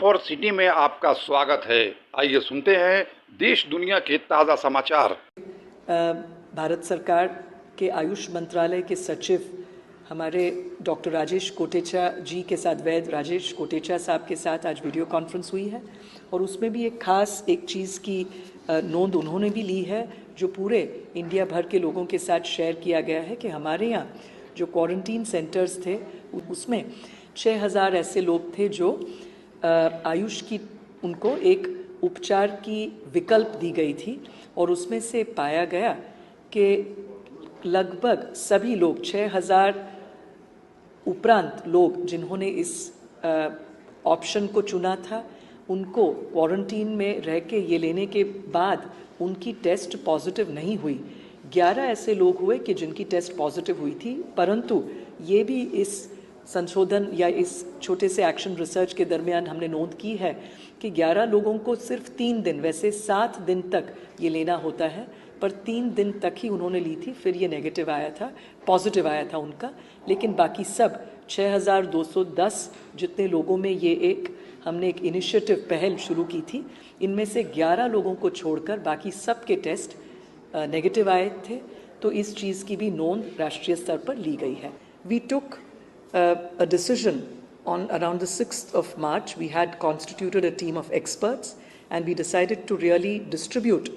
24 city में आपका स्वागत है। आइए सुनते हैं देश दुनिया के ताज़ा समाचार। भारत सरकार के आयुष मंत्रालय के सचिव हमारे डॉक्टर राजेश कोटेचा जी के साथ, वैद्य राजेश कोटेचा साहब के साथ आज वीडियो कॉन्फ्रेंस हुई है और उसमें भी एक चीज़ की नोंद उन्होंने भी ली है जो पूरे इंडिया भर के लोगों के साथ शेयर किया गया है कि हमारे यहाँ जो क्वारंटीन सेंटर्स थे उसमें 6000 ऐसे लोग थे जो आयुष की उनको एक उपचार की विकल्प दी गई थी और उसमें से पाया गया कि लगभग सभी लोग 6000 उपरांत लोग जिन्होंने इस ऑप्शन को चुना था उनको क्वारंटीन में रह के ये लेने के बाद उनकी टेस्ट पॉजिटिव नहीं हुई। 11 ऐसे लोग हुए कि जिनकी टेस्ट पॉजिटिव हुई थी, परंतु ये भी इस संशोधन या इस छोटे से एक्शन रिसर्च के दरमियान हमने नोंद की है कि 11 लोगों को सिर्फ 3 दिन, वैसे 7 दिन तक ये लेना होता है, पर 3 दिन तक ही उन्होंने ली थी, फिर ये नेगेटिव आया था, पॉजिटिव आया था उनका। लेकिन बाकी सब 6210 जितने लोगों में हमने एक इनिशिएटिव पहल शुरू की थी, इनमें से 11 लोगों को छोड़कर बाकी सब के टेस्ट नेगेटिव आए थे। तो इस चीज़ की भी नोंद राष्ट्रीय स्तर पर ली गई है। We took a decision on around the 6th of March. We had constituted a team of experts and we decided to really distribute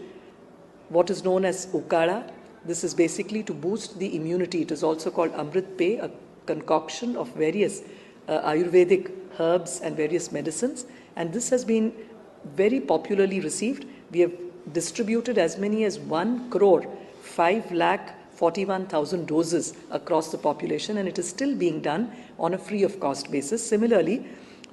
what is known as Okada. This is basically to boost the immunity. It is also called Amrit Pay, a concoction of various Ayurvedic herbs and various medicines. And this has been very popularly received. We have distributed as many as 1,05,41,000 doses across the population, and it is still being done on a free of cost basis. Similarly,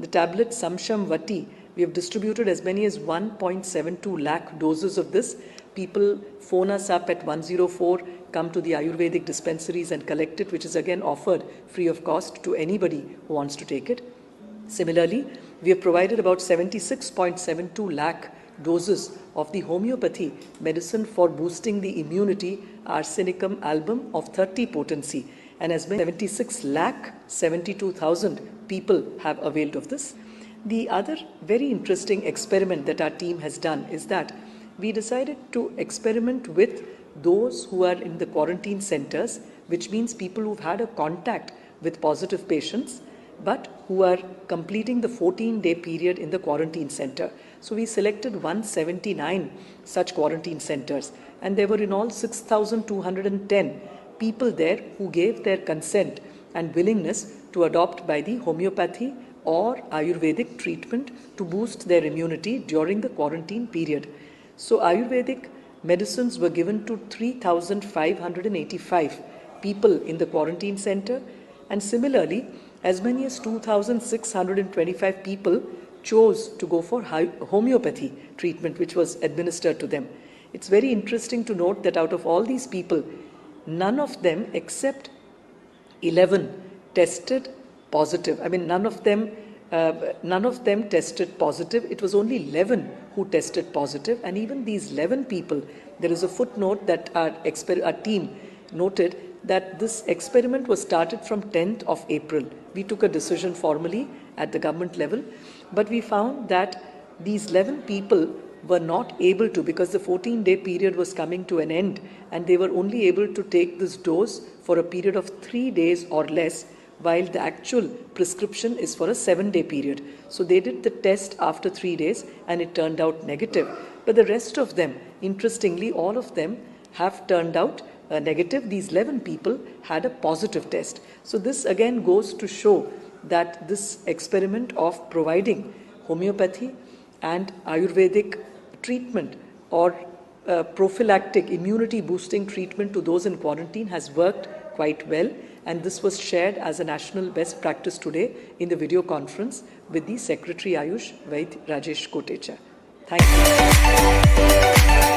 the tablet Samsham Vati, we have distributed as many as 1.72 lakh doses of this. People phone us up at 104, come to the Ayurvedic dispensaries and collect it, which is again offered free of cost to anybody who wants to take it. Similarly, we have provided about 76.72 lakh doses of the homeopathy medicine for boosting the immunity, arsenicum album of 30 potency, and as many 76 lakh 72,000 people have availed of this. The other very interesting experiment that our team has done is that we decided to experiment with those who are in the quarantine centers, which means people who've had a contact with positive patients but who are completing the 14-day period in the quarantine center. So we selected 179 such quarantine centers, and there were in all 6,210 people there who gave their consent and willingness to adopt by the homeopathy or Ayurvedic treatment to boost their immunity during the quarantine period. So Ayurvedic medicines were given to 3,585 people in the quarantine center, and similarly as many as 2,625 people chose to go for homeopathy treatment, which was administered to them. It's very interesting to note that out of all these people, none of them except 11 tested positive. I mean, none of them tested positive. It was only 11 who tested positive, and even these 11 people, there is a footnote that our team noted that this experiment was started from 10th of April. We took a decision formally at the government level, but we found that these 11 people were not able to, because the 14-day period was coming to an end, and they were only able to take this dose for a period of 3 days or less, while the actual prescription is for a 7-day period. So they did the test after 3 days and it turned out negative. But the rest of them, interestingly, all of them have turned out negative. These 11 people had a positive test. So this again goes to show that this experiment of providing homeopathy and Ayurvedic treatment or prophylactic immunity boosting treatment to those in quarantine has worked quite well, and this was shared as a national best practice today in the video conference with the Secretary Ayush, Vaidya Rajesh Kotecha. Thank you.